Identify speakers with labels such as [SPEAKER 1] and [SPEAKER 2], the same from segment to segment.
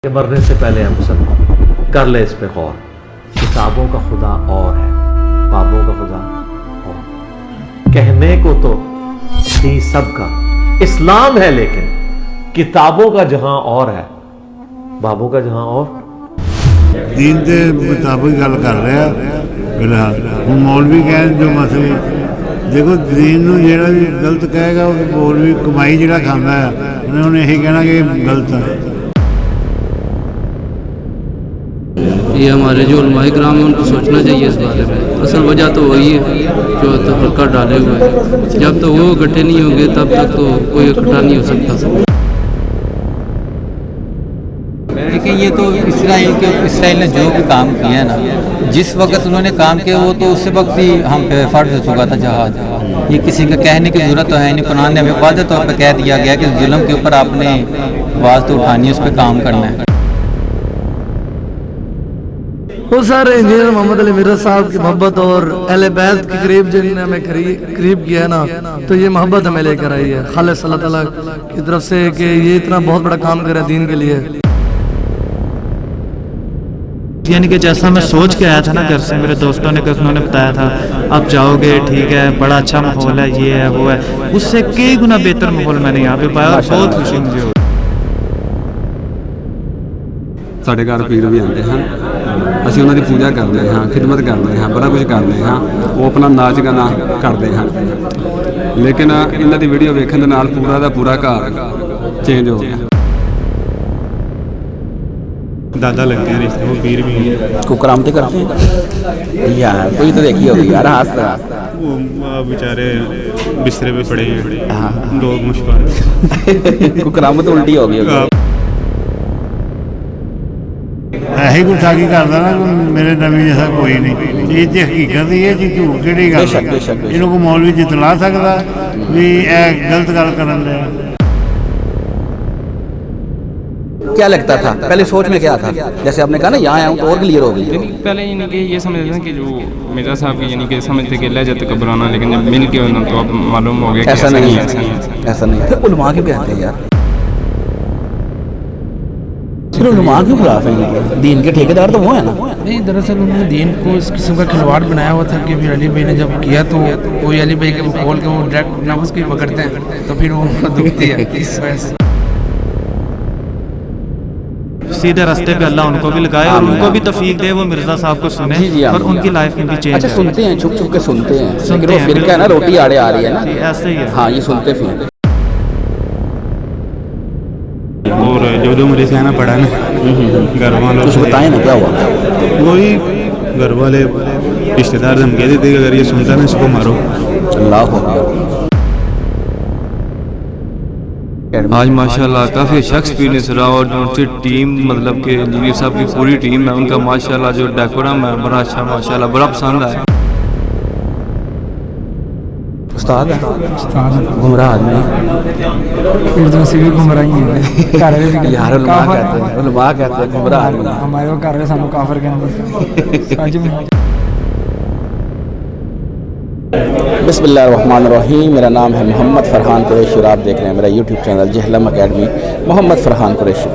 [SPEAKER 1] کہ مرنے سے پہلے ہم سب کر لے اس پہ غور. کتابوں کا خدا اور ہے، بابوں کا خدا اور. کہنے کو تو دین سب کا اسلام ہے، لیکن کتابوں کا جہاں اور ہے، بابوں کا جہاں اور.
[SPEAKER 2] دین کے مطابق گل کر رہا فلحال. ہوں مولوی کہن جو مسئلے دیکھو دین نو جیڑا بھی غلط کہے گا وہ مولوی کمائی جیڑا کھانا ہے انہیں یہی کہنا کہ یہ غلط ہے.
[SPEAKER 3] یہ ہمارے جو علماء کرام ہیں ان کو سوچنا چاہیے اس بارے میں. اصل وجہ تو وہی ہے جو تفرقہ ڈالے ہوئے ہیں. جب تک وہ اکٹھے نہیں ہوں گے تب تک تو کوئی اکٹھا نہیں ہو سکتا.
[SPEAKER 4] دیکھیں یہ تو اسرائیل نے جو بھی کام کیا ہے نا، جس وقت انہوں نے کام کیا وہ تو اس وقت ہی ہم پہ فرض ہو چکا تھا جہاد. یہ کسی کا کہنے کی ضرورت تو ہے نہیں. قرآن نے ہمیں واضح طور پہ کہہ دیا گیا کہ ظلم کے اوپر آپ نے آواز تو اٹھانی ہے، اس پہ کام کرنا ہے.
[SPEAKER 5] وہ سارے انجینئر محمد علی مرزا صاحب کی محبت اور اہل بیت کے قریب جن نے ہمیں قریب کیا ہے نا، تو یہ محبت ہمیں لے کر آئی ہے خالص اللہ تعالیٰ کی طرف سے کہ یہ اتنا بہت بڑا کام کرے دین کے لیے.
[SPEAKER 6] یعنی کہ جیسا میں سوچ کے آیا تھا نا گھر سے، میرے دوستوں نے انہوں نے بتایا تھا آپ جاؤ گے ٹھیک ہے بڑا اچھا ماحول ہے، یہ ہے وہ ہے، اس سے کئی گنا بہتر ماحول میں نے یہاں پہ پایا. بہت خوشی مجھے ہوئی.
[SPEAKER 7] ਸਾਡੇ ਘਰ ਪੀਰ ਵੀ ਆਉਂਦੇ ਹਨ, ਅਸੀਂ ਉਹਨਾਂ ਦੀ ਪੂਜਾ ਕਰਦੇ ਹਾਂ, ਖਿਦਮਤ ਕਰਦੇ ਹਾਂ, ਬੜਾ ਕੁਝ ਕਰਦੇ ਹਾਂ. ਉਹ ਆਪਣਾ ਨਾਚ ਗਾਣਾ ਕਰਦੇ ਹਨ, ਲੇਕਿਨ ਇਹਨਾਂ ਦੀ ਵੀਡੀਓ ਵੇਖਣ ਦੇ ਨਾਲ ਪੂਰਾ ਦਾ ਪੂਰਾ ਘਰ ਚੇਂਜ ਹੋ ਗਿਆ.
[SPEAKER 6] दादा लगते हैं रिश्ते, वो पीर भी हैं.
[SPEAKER 8] को करामती करते हैं यार, कोई तो देखी होगी यार.
[SPEAKER 6] वो बेचारे बिस्तरे पे पड़े हैं, लोग मुश्किल
[SPEAKER 8] को करामत उल्टी होगी.
[SPEAKER 2] ਇਹੀ ਗੁੱਠਾਗੀ ਕਰਦਾ ਨਾ ਮੇਰੇ ਨਬੀ ਜੈਸਾ ਕੋਈ ਨਹੀਂ. ਇਹ ਤੇ ਹਕੀਕਤ ਹੀ ਹੈ ਜੀ, ਝੂਠ ਕਿਹੜੀ ਗੱਲ ਹੈ. ਇਹਨੂੰ ਕੋਈ ਮੌਲਵੀ ਜਿਤਲਾ ਸਕਦਾ ਵੀ ਇਹ ਗਲਤ ਗੱਲ ਕਰਨ ਲਿਆ.
[SPEAKER 8] کیا لگتا تھا پہلے سوچ میں کیا تھا؟ جیسے آپ نے کہا نا یہاں آیا ہوں تو اور کلیئر ہو گئی.
[SPEAKER 9] پہلے یعنی کہ یہ سمجھتے ہیں کہ جو مرزا صاحب کی یعنی کہ سمجھتے کہ لہجہ تکبرانہ، لیکن جب مل کے انہوں تو اب معلوم ہو گیا کہ
[SPEAKER 8] ایسا نہیں ہے. ایسا نہیں. پھر علماء کیوں کہتے ہیں یار؟ پھر علماء کیوں خلاف ہیں؟ دین کے ٹھیکیدار تو وہ ہیں نا.
[SPEAKER 5] نہیں، دراصل انہوں نے دین کو اس قسم کا کھلواڑ بنایا ہوا تھا کہ پھر علی بھائی نے جب کیا تو وہی علی بھائی کے وہ کھول کے وہ ڈائریکٹ نفس کو پکڑتے ہیں تو پھر وہ دکھتی ہے. اس وجہ سے
[SPEAKER 6] سیدھے راستے پہ اللہ ان کو بھی لگائے اور ان کو بھی توفیق دے وہ مرزا صاحب کو سنیں اور ان کی لائف میں بھی چینج.
[SPEAKER 8] اچھا سنتے ہیں، چھپ چھپ کے سنتے ہیں، لیکن وہ فرقہ ہے نا روٹی آڑے آ رہی ہے نا،
[SPEAKER 6] ایسے ہی ہے.
[SPEAKER 8] ہاں یہ سنتے پھر.
[SPEAKER 6] اور جو مجھے سے آنا پڑا نا گھر والوں
[SPEAKER 8] کچھ بتائیں نا کیا ہوا.
[SPEAKER 6] وہی گھر والے رشتے دار ہم کہتے تھے کہ اگر یہ سنتا نا اس کو مارو.
[SPEAKER 8] اللہ اکبر.
[SPEAKER 9] آج ماشاءاللہ کافی اچھا ایکسپیرینس رہا، اور جو ان سے ٹیم مطلب کہ انجینئر صاحب کی پوری ٹیم ہے ان کا ماشاءاللہ جو ڈیکورم ہے بڑا اچھا ماشاءاللہ بڑا پسند آیا.
[SPEAKER 8] استاد ہے گمراہ آدمی
[SPEAKER 5] اردو سے بھی گمراہی ہے
[SPEAKER 8] یار. علماء کہتے ہیں گمراہ آدمی.
[SPEAKER 5] ہمارے وہ کر رہے سانو کافر کہنا.
[SPEAKER 8] بسم اللہ الرحمن الرحیم. میرا نام ہے محمد فرحان قریشی اور آپ دیکھ رہے ہیں میرا یوٹیوب چینل جہلم اکیڈمی محمد فرحان قریشی.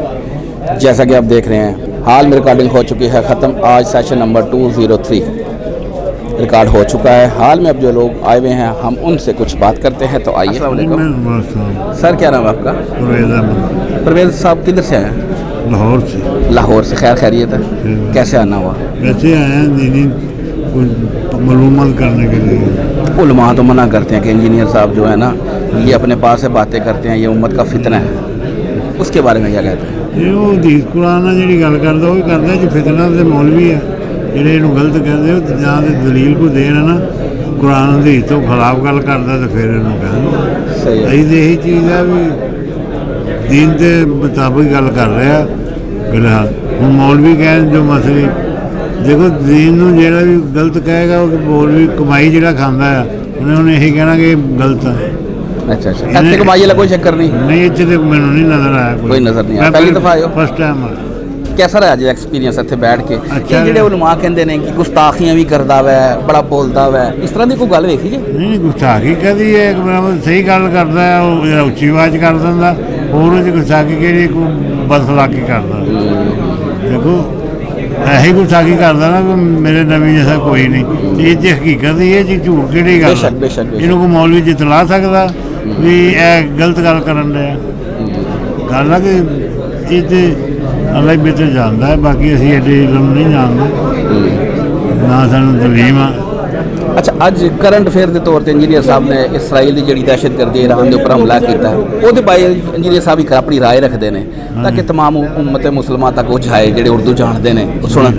[SPEAKER 8] جیسا کہ آپ دیکھ رہے ہیں حال میں ریکارڈنگ ہو چکی ہے ختم. آج سیشن نمبر 203 ریکارڈ ہو چکا ہے. حال میں اب جو لوگ آئے ہوئے ہیں ہم ان سے کچھ بات کرتے ہیں. تو آئیے. السلام علیکم سر، کیا نام ہے آپ کا؟ پرویز صاحب. کدھر سے آئے ہیں؟
[SPEAKER 2] لاہور سے.
[SPEAKER 8] لاہور سے. خیر خیریت ہے؟ کیسے آنا ہوا؟
[SPEAKER 2] ویسے آئے ہیں دینی معلومات کرنے کے لیے.
[SPEAKER 8] علماء تو منع کرتے ہیں کہ انجینئر صاحب جو ہے نا یہ اپنے پاس سے باتیں کرتے ہیں، یہ امت کا فتنہ ہے. اس کے بارے میں کیا کہتے ہیں؟
[SPEAKER 2] یہ وہ حدیث قرآن ہے جی گل کرتا وہ کرتا جو فتنہ سے مولوی ہے جہے یہ غلط کہتے جہاں دلیل کو دین ہے نا قرآن حدیث تو خلاف گل کرتا تو پھر یہ کہنا یہی چیز ہے بھی دین کے مطابق گل کر رہا فلحال. ہوں مولوی کہن جو مسئلے دیکھو دین نو جیڑا بھی غلط کہے گا وہ مولوی کمائی جیڑا کھانا ہے انہیں یہی کہنا کہ غلط ہے.
[SPEAKER 8] اچھا اچھا. کمائی والا کوئی چکر نہیں
[SPEAKER 2] اتنے تو مجھے نہیں نظر آیا.
[SPEAKER 8] کوئی نظر نہیں آیا. پہلی دفعہ
[SPEAKER 2] فرسٹ ٹائم.
[SPEAKER 8] کیسا رہا جی ایکسپیرینس اتنے بیٹھ کے؟ یہ جڑے علماء کہتے ہیں کہ گستاخیاں بھی کرتا ہوا ہے، بڑا بولتا ہوا ہے، اس طرح کی کوئی گل ویکھی جی؟
[SPEAKER 2] نہیں گستاخی کہتی ہے صحیح گل کرتا ہے، وہ اچھی آواز کر دینا. اور گستاخی کہ ਬਦਖਲਾਕੀ ਕਰਦਾ। ਦੇਖੋ ਇਹੀ ਗੁਸਤਾਖੀ ਕਰਦਾ ਨਾ ਕਿ ਮੇਰੇ ਨਬੀ ਜੈਸਾ ਕੋਈ ਨਹੀਂ, ਇਹ 'ਚ ਹਕੀਕਤ ਹੀ ਇਹ 'ਚ ਝੂਠ ਕਿਹੜੀ ਗੱਲ ਆ? ਇਹਨੂੰ ਕੋਈ ਮੌਲਵੀ ਜਿਤਲਾ ਸਕਦਾ ਵੀ ਇਹ ਗਲਤ ਗੱਲ ਕਰਨ ਡਿਆ? ਗੱਲ ਆ ਕਿ ਇਹ 'ਤੇ ਅੱਲਾ ਹੀ ਬਿਹਤਰ ਜਾਣਦਾ ਹੈ, ਬਾਕੀ ਅਸੀਂ ਐਡੇ ਇਲਮ ਨਹੀਂ ਜਾਣਦੇ, ਨਾ ਸਾਨੂੰ ਤਲੀਮ ਆ।
[SPEAKER 8] ਅੱਛਾ, ਅੱਜ ਕਰੰਟ ਅਫੇਅਰ ਦੇ ਤੌਰ ਤੇ ਇੰਜੀਨੀਅਰ ਸਾਹਿਬ ਨੇ ਇਸਰਾਈਲ ਦੀ ਜਿਹੜੀ ਦਹਿਸ਼ਤਗਰਦੀ ਈਰਾਨ ਦੇ ਉੱਪਰ ਹਮਲਾ ਕੀਤਾ, ਉਹਦੇ ਬਾਰੇ ਇੰਜੀਨੀਅਰ ਸਾਹਿਬ ਇੱਕ ਆਪਣੀ ਰਾਏ ਰੱਖਦੇ ਨੇ ਤਾਂ ਕਿ ਤਮਾਮ ਉਮਤ ਮੁਸਲਮਾਨ ਤੱਕ ਉਹ ਜਾਏ, ਜਿਹੜੇ ਉਰਦੂ ਜਾਣਦੇ ਨੇ ਉਹ ਸੁਣਨ।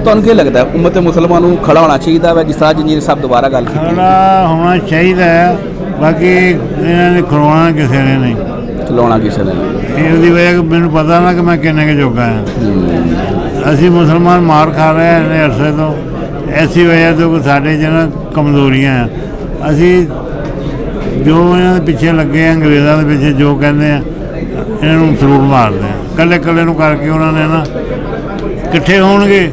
[SPEAKER 8] ਤੁਹਾਨੂੰ ਕੀ ਲੱਗਦਾ ਹੈ ਉਮਤ ਮੁਸਲਮਾਨ ਨੂੰ ਖੜਾ ਹੋਣਾ ਚਾਹੀਦਾ ਹੈ ਜਿਸ ਤਰ੍ਹਾਂ ਇੰਜੀਨੀਅਰ ਸਾਹਿਬ ਦੁਬਾਰਾ ਗੱਲ ਕੀਤੀ?
[SPEAKER 2] ਖੜਾ ਹੋਣਾ ਚਾਹੀਦਾ ਹੈ, ਬਾਕੀ ਇਹਨਾਂ ਨੇ ਖਲੋਣਾ ਕਿਸੇ ਨੇ ਨਹੀਂ,
[SPEAKER 8] ਖਲੋਣਾ ਕਿਸੇ ਨੇ ਨਹੀਂ।
[SPEAKER 2] ਇਹਦੀ ਵਜ੍ਹਾ ਮੈਨੂੰ ਪਤਾ ਨਾ ਕਿ ਮੈਂ ਕਿੰਨੇ ਕੁ ਜੋਗਾ ਹਾਂ। ਅਸੀਂ ਮੁਸਲਮਾਨ ਮਾਰ ਖਾ ਰਹੇ ਹਾਂ ਇੰਨੇ ਅਰਸੇ ਤੋਂ, ਐਸੀ ਵਜ੍ਹਾ ਤੋਂ ਸਾਡੇ 'ਚ ਨਾ ਕਮਜ਼ੋਰੀਆਂ ਆ। ਅਸੀਂ ਜੋ ਇਹਨਾਂ ਦੇ ਪਿੱਛੇ ਲੱਗੇ ਆ, ਅੰਗਰੇਜ਼ਾਂ ਦੇ ਪਿੱਛੇ ਜੋ ਕਹਿੰਦੇ ਆ ਇਹਨਾਂ ਨੂੰ ਸਲੂਟ ਮਾਰਦੇ ਆ। ਇਕੱਲੇ ਇਕੱਲੇ ਨੂੰ ਕਰਕੇ ਉਹਨਾਂ ਨੇ ਨਾ ਇਕੱਠੇ ਹੋਣਗੇ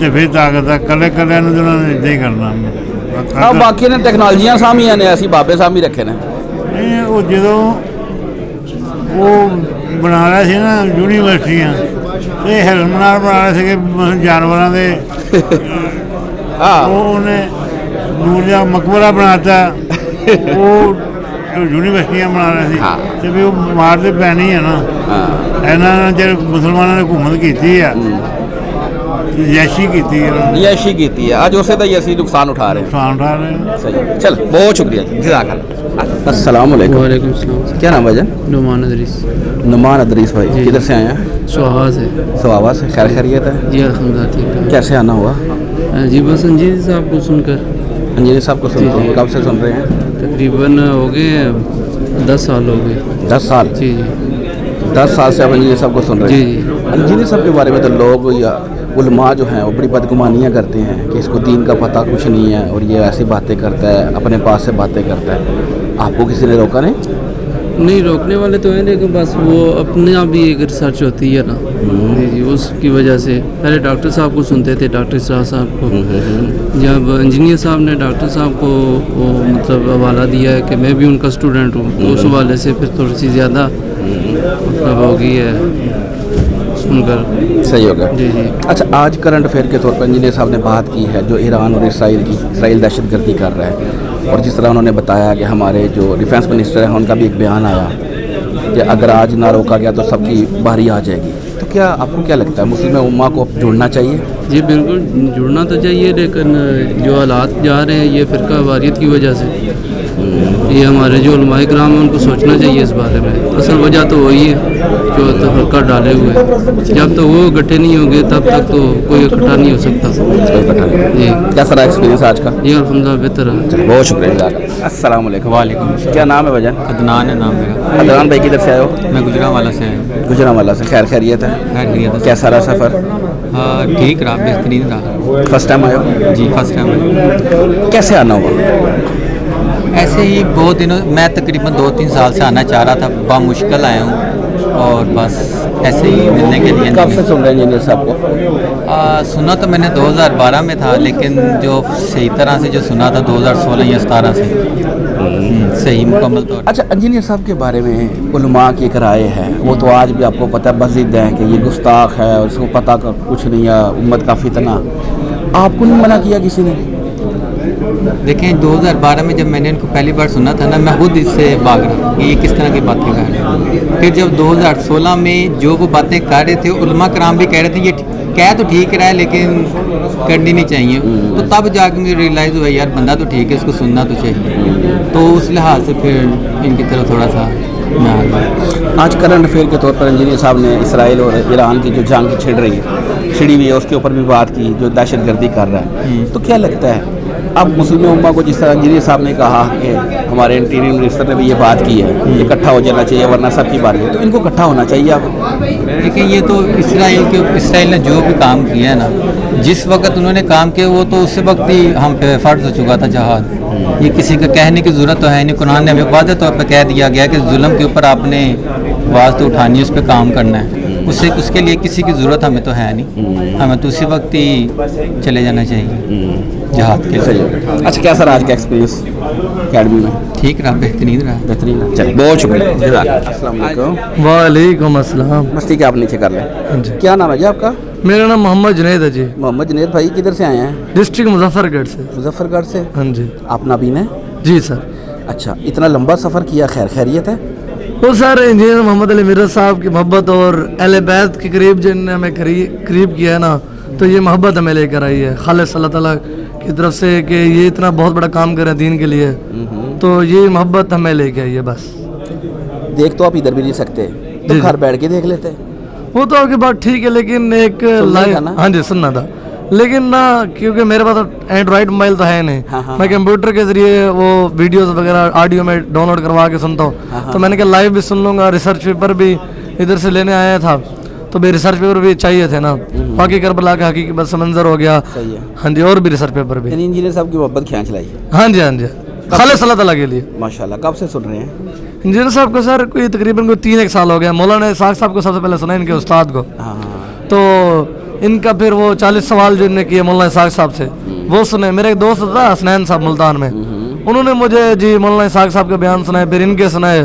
[SPEAKER 2] ਤੇ ਫਿਰ ਤਾਕਤ ਆ, ਇਕੱਲੇ ਇਕੱਲਿਆਂ ਨੂੰ ਉਹਨਾਂ ਨੇ ਇੱਦਾਂ ਹੀ ਕਰਨਾ।
[SPEAKER 8] ਬਾਕੀ ਨੇ ਟੈਕਨੋਲੋਜੀਆਂ ਸਾਹਮਣੇ ਨੇ, ਅਸੀਂ ਬਾਬੇ ਸਾਹਮਣੇ ਰੱਖੇ ਨੇ।
[SPEAKER 2] ਨਹੀਂ, ਉਹ ਜਦੋਂ ਉਹ ਬਣਾ ਰਿਹਾ ਸੀ ਨਾ ਯੂਨੀਵਰਸਿਟੀਆਂ, ਇਹ ਹਿਰਮਨਾਰ ਬਣਾ ਰਹੇ ਸੀਗੇ ਜਾਨਵਰਾਂ ਦੇ, ਉਹਨੇ ਦੂਜਾ ਮਕਬਰਾ ਬਣਾਤਾ, ਉਹ ਯੂਨੀਵਰਸਿਟੀਆਂ ਬਣਾ ਰਹੇ ਸੀ ਤੇ ਵੀ ਉਹ ਮਾਰਦੇ ਪੈਣੀ ਹੈ ਨਾ। ਇਹਨਾਂ ਨੇ ਜਿਹੜੇ ਮੁਸਲਮਾਨਾਂ ਨੇ ਹੁਕੂਮਤ ਕੀਤੀ ਆ, ਯੈਸ਼ੀ ਕੀਤੀ ਹੈ,
[SPEAKER 8] ਯੈਸ਼ੀ ਕੀਤੀ ਹੈ, ਅੱਜ ਉਸੇ ਦਾ ਹੀ ਅਸੀਂ ਨੁਕਸਾਨ ਉਠਾ ਰਹੇ
[SPEAKER 2] हैं।
[SPEAKER 8] सही, चल बहुत शुक्रिया जी, जज़ाकल्लाह। अस्सलाम वालेकुम।
[SPEAKER 3] वालेकुम सलाम।
[SPEAKER 8] क्या नाम है भाईजान?
[SPEAKER 3] नुमान अदरीस।
[SPEAKER 8] नुमान अदरीस भाई, किधर से आए हैं?
[SPEAKER 3] सुहावा से।
[SPEAKER 8] सुहावा से, खैर खैरियत है?
[SPEAKER 3] जी अल्हम्दुलिल्लाह ठीक है।
[SPEAKER 8] कैसे आना हुआ?
[SPEAKER 3] जी बस इंजीनियर साहब को सुनकर।
[SPEAKER 8] इंजीनियर साहब को सुनते हैं, कब से सुन रहे हैं?
[SPEAKER 3] तकरीबन हो गए 10 साल हो गए।
[SPEAKER 8] 10 साल?
[SPEAKER 3] जी जी
[SPEAKER 8] 10 साल से आप इंजीनियर साहब को सुन रहे हैं?
[SPEAKER 3] जी जी।
[SPEAKER 8] इंजीनियर साहब के बारे में तो लोग या उलमा जो हैं वो बड़ी बदगुमानियाँ करते हैं कि इसको दीन का पता कुछ नहीं है और ये ऐसी बातें करता है, अपने पास से बातें करता है। आपको किसी ने रोका नहीं?
[SPEAKER 3] नहीं, रोकने वाले तो हैं, लेकिन बस वो अपने आप भी एक रिसर्च होती है ना। जी जी, उसकी वजह से पहले डॉक्टर साहब को सुनते थे, डॉक्टर इसरार साहब को। जब इंजीनियर साहब ने डॉक्टर साहब को वो मतलब हवाला दिया है कि मैं भी उनका स्टूडेंट हूँ, तो उस हवाले से फिर थोड़ी सी ज़्यादा मतलब हो गई है सुनकर।
[SPEAKER 8] सही होगा
[SPEAKER 3] जी जी।
[SPEAKER 8] अच्छा, आज करंट अफेयर के तौर पर इंजीनियर साहब ने बात की है जो ईरान और इसराइल दहशतगर्दी कर रहा है, और जिस तरह उन्होंने बताया कि हमारे जो डिफेंस मिनिस्टर हैं उनका भी एक बयान आया कि अगर आज ना रोका गया तो सबकी बारी आ जाएगी। तो क्या आपको क्या लगता है मुस्लिम उम्मा को जुड़ना चाहिए?
[SPEAKER 3] जी बिल्कुल जुड़ना तो चाहिए, लेकिन जो हालात जा रहे हैं ये फ़िरका वारियत की वजह से, ये हमारे जो उलमाए कराम हैं उनको सोचना चाहिए इस बारे में। असल वजह तो वही है जो तफरका डाले हुए हैं, जब तक वो इकट्ठे नहीं होंगे तब तक तो कोई इकट्ठा नहीं हो सकता। जी
[SPEAKER 8] कैसा रहा एक्सपीरियंस आज का?
[SPEAKER 3] जी अल्हम्दुलिल्लाह बेहतर है।
[SPEAKER 8] बहुत शुक्रिया। अस्सलाम वालेकुम।
[SPEAKER 4] वालेकुम।
[SPEAKER 8] क्या नाम है भजन?
[SPEAKER 4] अदनान है नाम मेरा।
[SPEAKER 8] अदनान भाई किधर से आए हो?
[SPEAKER 4] मैं गुजरांवाला से आया।
[SPEAKER 8] गुजरांवाला से, खैर खैरियत है?
[SPEAKER 4] खैरियत है।
[SPEAKER 8] कैसा रहा सफ़र?
[SPEAKER 4] हाँ ठीक रहा, बेहतरीन रहा।
[SPEAKER 8] फर्स्ट टाइम आए हो?
[SPEAKER 4] जी फर्स्ट टाइम।
[SPEAKER 8] कैसे आना हुआ?
[SPEAKER 4] ऐसे ही बहुत दिनों, मैं तकरीबन 2-3 साल से आना चाह रहा था, बामुश्किल आया हूँ और बस ऐसे ही मिलने के लिए।
[SPEAKER 8] कब से सुन रहे हैं इंजीनियर साहब को?
[SPEAKER 4] सुना तो मैंने 2012 में था, लेकिन जो सही तरह से जो सुना था 2016 या 17 से सही मुकम्मल तौर।
[SPEAKER 8] अच्छा, इंजीनियर साहब के बारे में उलमा की एक राय है, वो तो आज भी आपको पता है बज़िद है कि ये गुस्ताख है और इसको पता का कुछ नहीं है, उम्मत का फितना। आपको नहीं मना किया किसी ने?
[SPEAKER 4] देखें 2012 में जब मैंने इनको पहली बार सुना था ना, मैं खुद इससे भाग रहा कि ये किस तरह की बातें कर रहे हैं। फिर जब 2016 में जो वो बातें कर रहे थे, उलमा कराम भी कह रहे थे ये कह तो ठीक रहा है लेकिन करनी नहीं चाहिए, तो तब जाके मुझे रियलाइज़ हुआ यार बंदा तो ठीक है, इसको सुनना तो चाहिए। तो उस लिहाज से फिर इनकी तरफ थोड़ा सा मैं आ गया।
[SPEAKER 8] आज करंट अफेयर के तौर पर इंजीनियर साहब ने इसराइल और ईरान की जो जंग छिड़ी हुई है उसके ऊपर भी बात की, जो दहशतगर्दी कर रहा है। तो क्या लगता है अब मुस्लिम उम्मा को, जिस तरह इंजीनियर साहब ने कहा कि हमारे इंटीरियर मिनिस्टर ने भी ये बात की है, इकट्ठा हो जाना चाहिए वरना सबकी बारी है, तो इनको इकट्ठा होना चाहिए। अब
[SPEAKER 4] देखिए ये तो इसराइल ने जो भी काम किया है ना, जिस वक्त उन्होंने काम किया वो तो उसी वक्त ही हम पे फ़र्ज़ हो चुका था जहाद। ये किसी के कहने की ज़रूरत तो है नहीं, कुरान ने हमें वाज़ेह तौर पर कह दिया गया कि जुल्म के ऊपर आपने आवाज़ तो उठानी है, उस पर काम करना है। उसके लिए किसी की ज़रूरत हमें तो है नहीं, हमें तो उसी वक्त ही चले जाना चाहिए जहाद के लिए।
[SPEAKER 8] अच्छा, कैसा रहा आज का एक्सपीरियंस अकेडमी में?
[SPEAKER 4] ठीक रहा, बेहतरीन रहा।
[SPEAKER 8] बेहतरीन रहा, चलिए बहुत शुक्रिया। अस्सलाम वालेकुम।
[SPEAKER 5] वालेकुम अस्सलाम।
[SPEAKER 8] बस ठीक है, आप नीचे कर लें।
[SPEAKER 5] हाँ जी।
[SPEAKER 8] क्या नाम है जी आपका?
[SPEAKER 5] मेरा नाम मोहम्मद जुनैद है जी।
[SPEAKER 8] मोहम्मद जुनैद भाई किधर से आए हैं?
[SPEAKER 5] डिस्ट्रिक्ट मुजफ्फरगढ़ से।
[SPEAKER 8] मुजफ्फरगढ़ से।
[SPEAKER 5] हाँ जी।
[SPEAKER 8] आप नाबीन हैं?
[SPEAKER 5] जी सर।
[SPEAKER 8] अच्छा, इतना लंबा सफ़र किया, खैरियत है?
[SPEAKER 5] वो सर इंजीनियर मोहम्मद अली मिर्ज़ा साहब की मोहब्बत और अहले बैत के करीब जिनने हमें करीब किया है ना, तो ये मोहब्बत हमें लेकर आई है खालिस अल्लाह ताला की तरफ से कि ये इतना बहुत बड़ा काम कर रहे हैं दीन के लिए, तो ये मोहब्बत हमें लेके आई है। बस
[SPEAKER 8] देख तो आप इधर भी नहीं सकते, तो घर बैठ के देख लेते।
[SPEAKER 5] वो तो आपकी बात ठीक है, लेकिन एक लाइव, हाँ जी सुनना था, लेकिन ना क्योंकि मेरे पास एंड्रॉइड मोबाइल तो है नहीं। मैं कंप्यूटर के जरिए वो वीडियोस वगैरह ऑडियो में डाउनलोड करवा के सुनता हूँ। तो मैंने कहा लाइव भी सुन लूँगा, रिसर्च पेपर भी इधर से लेने आया था, तो भी रिसर्च पेपर भी चाहिए थे ना। बाकी करबला का हकीकी बस मंजर हो गया। हाँ जी, और भी रिसर्च पेपर भी।
[SPEAKER 8] इंजीनियर साहब की मोहब्बत खींच लाई।
[SPEAKER 5] हाँ जी, हाँ जी, खालिस अल्लाह ताला के लिए।
[SPEAKER 8] माशाल्लाह। कब से सुन रहे हैं
[SPEAKER 5] इंजीनियर साहब को? सर कोई तकरीबन 3-1 साल हो गया। मौलाना इसाक साहब को सबसे पहले सुना, इनके उस्ताद को। तो इनका फिर वो 40 सवाल जो इन्होंने किए मौलाना इसाक साहब से, वो सुने। मेरे एक दोस्त था हसनैन साहब मुल्तान में, उन्होंने मुझे जी मौलाना इसाक साहब के बयान सुनाए, फिर इनके सुनाए,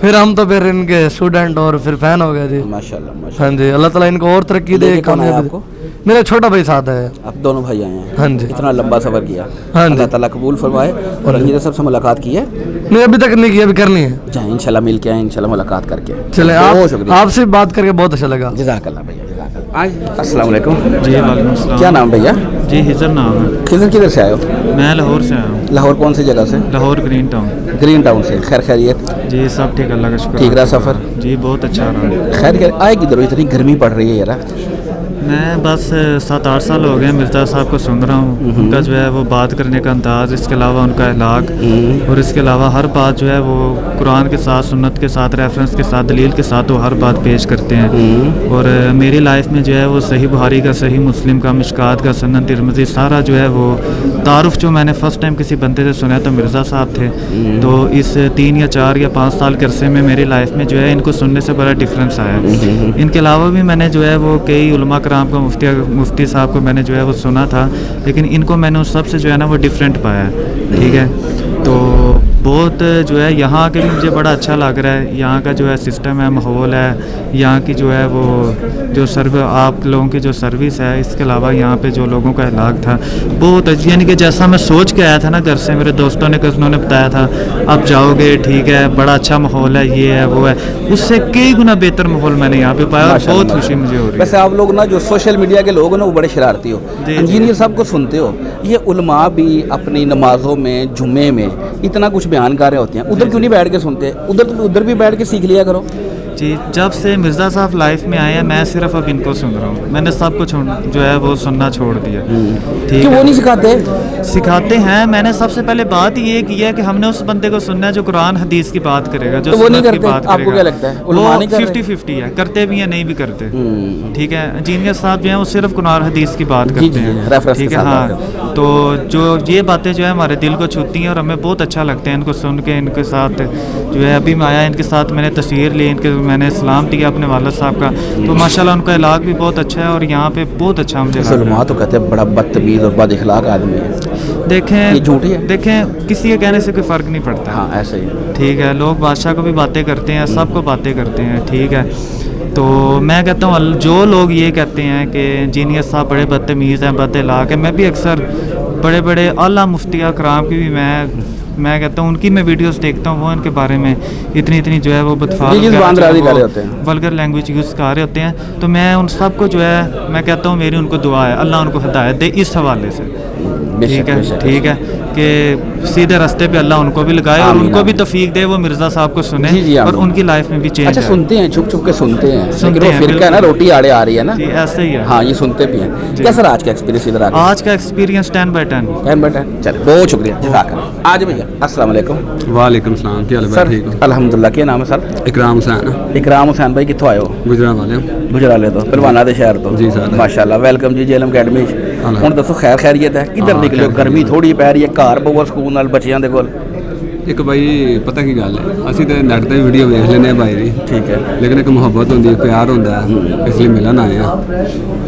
[SPEAKER 5] फिर हम तो फिर इनके स्टूडेंट और फिर फैन हो गए जी।
[SPEAKER 8] माशाल्लाह।
[SPEAKER 5] हाँ जी, अल्लाह ताला इनको और तरक्की दे।
[SPEAKER 8] आपको
[SPEAKER 5] मेरा छोटा भाई साथ है।
[SPEAKER 8] आप दोनों भाई आए हैं?
[SPEAKER 5] हाँ जी।
[SPEAKER 8] इतना लंबा सफ़र किया।
[SPEAKER 5] हाँ जी।
[SPEAKER 8] अल्लाह ताला कबूल फरमाए। और इंजीनियर साहब से मुलाकात की है?
[SPEAKER 5] नहीं, अभी तक नहीं की, अभी करनी है।
[SPEAKER 8] जाए इंशाल्लाह, मिल के आए इंशाल्लाह, मुलाकात करके।
[SPEAKER 5] चले, आपसे बात करके बहुत अच्छा लगा।
[SPEAKER 8] जज़ाकल्लाह भैया, जज़ाकल्लाह। अस्सलाम वालेकुम।
[SPEAKER 6] जी वालेकुम सलाम।
[SPEAKER 8] क्या नाम भैया?
[SPEAKER 6] जी हिजर नाम है।
[SPEAKER 8] किधर से आए हो?
[SPEAKER 6] मैं लाहौर से आया हूँ।
[SPEAKER 8] लाहौर कौन सी जगह से?
[SPEAKER 6] Lahore green town.
[SPEAKER 8] Green town से। खैरियत?
[SPEAKER 6] जी सब ठीक, अल्लाह का शुक्र।
[SPEAKER 8] ठीक रहा सफ़र?
[SPEAKER 6] जी बहुत अच्छा रहा।
[SPEAKER 8] खैर आए किधर हो? इतनी गर्मी पड़ रही है यार।
[SPEAKER 6] मैं बस 7-8 साल हो गए मिर्ज़ा साहब को सुन रहा हूँ। उनका जो है वो बात करने का अंदाज़, इसके अलावा उनका अखलाक, और इसके अलावा हर बात जो है वो कुरान के साथ, सुन्नत के साथ, रेफरेंस के साथ, दलील के साथ वो हर बात पेश करते हैं। और मेरी लाइफ में जो है वो सही बुखारी का, सही मुस्लिम का, मिशकात का, सनन तिरमिज़ी, सारा जो है वो तारुफ जो मैंने फ़र्स्ट टाइम किसी बंदे से सुना तो मिर्ज़ा साहब थे। तो इस 3 या 4 या 5 साल के अरसे में मेरी लाइफ में जो है इनको सुनने से बड़ा डिफरेंस आया। इनके अलावा भी मैंने जो है वो कई उलमा कराम को, मुफ्ती साहब को मैंने जो है वो सुना था, लेकिन इनको मैंने उस सबसे जो है ना वो डिफरेंट पाया। ठीक है, तो बहुत जो है यहाँ के भी मुझे बड़ा अच्छा लग रहा है। यहाँ का जो है सिस्टम है, माहौल है, यहाँ की जो है वो जो आप लोगों की जो सर्विस है, इसके अलावा यहाँ पे जो लोगों का अखलाक था बहुत अच्छी, यानी कि जैसा मैं सोच के आया था ना घर से, मेरे दोस्तों ने उन्होंने बताया था आप जाओगे ठीक है, बड़ा अच्छा माहौल है, ये है वो है, उससे कई गुना बेहतर माहौल मैंने यहाँ पे पाया और बहुत खुशी मुझे हो रही है।
[SPEAKER 8] वैसे आप लोग ना जो सोशल मीडिया के लोग हैं ना वो बड़े शरारती हो, इंजीनियर साहब को सुनते हो, ये उलमा भी अपनी नमाजों में, जुम्मे में इतना कुछ बयान कर रहे होते हैं, उधर क्यों नहीं बैठ के सुनते? उधर भी बैठ के सीख लिया करो।
[SPEAKER 6] जी, जब से मिर्ज़ा साहब लाइफ में आए हैं मैं सिर्फ अब इनको सुन रहा हूँ, मैंने सब कुछ जो है वो सुनना छोड़ दिया। ठीक है,
[SPEAKER 8] वो नहीं सिखाते?
[SPEAKER 6] सिखाते हैं। मैंने सबसे पहले बात ये की है कि हमने उस बंदे को सुनना है जो कुरान हदीस की बात करेगा, जो
[SPEAKER 8] तो वो नहीं करते।
[SPEAKER 6] की बात
[SPEAKER 8] आपको क्या लगता है?
[SPEAKER 6] वो 50-50 है, करते भी हैं नहीं भी करते। ठीक है, इंजीनियर साहब जो है वो सिर्फ कुरान हदीस की बात करते हैं। ठीक है, हाँ, तो जो ये बातें जो है हमारे दिल को छूती हैं और हमें बहुत अच्छा लगता है इनको सुन के। इनके साथ जो है अभी मैं आया, इनके साथ मैंने तस्वीर ली, इनके मैंने सलाम दिया अपने वालिद साहब का, तो माशाल्लाह उनका इलाज भी बहुत अच्छा है और यहाँ पे बहुत अच्छा मुझे लगा।
[SPEAKER 8] मुसलमान तो कहते हैं बड़ा बदतमीज और बद इखलाक आदमी है।
[SPEAKER 6] देखें,
[SPEAKER 8] ये झूठ है।
[SPEAKER 6] देखें, किसी के कहने से कोई फ़र्क नहीं पड़ता।
[SPEAKER 8] हाँ, ऐसे ही। ठीक
[SPEAKER 6] है, लोग बादशाह को भी बातें करते हैं, सबको बातें करते हैं। ठीक है, तो मैं कहता हूँ जो लोग ये कहते हैं कि इंजीनियर साहब बड़े बदतमीज़ हैं, बद इखलाक है, मैं भी अक्सर बड़े बड़े आला मुफ्तिया कराम की भी मैं कहता हूँ उनकी मैं वीडियोस देखता हूँ, वो इनके बारे में इतनी जो है वो वल्गर लैंग्वेज यूज़ कर रहे होते हैं, तो मैं उन सब को जो है मैं कहता हूँ मेरी उनको दुआ है अल्लाह उनको हिदायत दे इस हवाले से। ठीक है कि सीधे रास्ते पे अल्लाह उनको भी लगाए और उनको भी तौफीक दे, वो मिर्ज़ा साहब को सुने और उनकी लाइफ में भी चेंज।
[SPEAKER 8] अच्छा, सुनते हैं, छुप छुप के सुनते हैं, लेकिन वो फिरका है ना, रोटी आड़े आ रही है ना,
[SPEAKER 6] ऐसे ही है।
[SPEAKER 8] हाँ, ये सुनते भी हैं। कैसा आज का एक्सपीरियंस इधर आके?
[SPEAKER 6] आज का एक्सपीरियंस 10/10।
[SPEAKER 8] चलिए, बहुत शुक्रिया। आज भैया अस्सलाम वालेकुम।
[SPEAKER 7] वालेकुम सलाम, क्या हाल है? ठीक हो?
[SPEAKER 8] अल्हम्दुलिल्लाह। क्या नाम है सर?
[SPEAKER 7] इकराम हुसैन।
[SPEAKER 8] इकराम हुसैन भाई कितों आए हो? गुजरावाले तो पहलवाना दे शहर तो।
[SPEAKER 7] जी सर,
[SPEAKER 8] माशाल्लाह, वेलकम जी जेएलएम अकेडमी। ਹੁਣ ਦੱਸੋ ਖੈਰੀਅਤ ਹੈ? ਕਿੱਧਰ ਨਿਕਲਿਓ? ਗਰਮੀ ਥੋੜੀ ਪੈ ਰਹੀ ਹੈ, ਘਰ ਬਹੁਤ ਸਕੂਨ ਨਾਲ ਬੱਚਿਆਂ ਦੇ ਕੋਲ।
[SPEAKER 7] ਇੱਕ ਬਾਈ ਪਤਾ ਕੀ ਗੱਲ ਹੈ, ਅਸੀਂ ਤੇ ਨੈਟ ਤੇ ਵੀਡੀਓ ਵੇਖ ਲੈਂਦੇ ਆ ਬਾਈ ਦੀ,
[SPEAKER 8] ठीक है।
[SPEAKER 7] ਲੇਕਿਨ ਇੱਕ ਮੁਹੱਬਤ ਹੁੰਦੀ ਹੈ, ਪਿਆਰ ਹੁੰਦਾ ਹੈ, ਇਸ ਲਈ ਮਿਲਣ ਆਏ ਆ।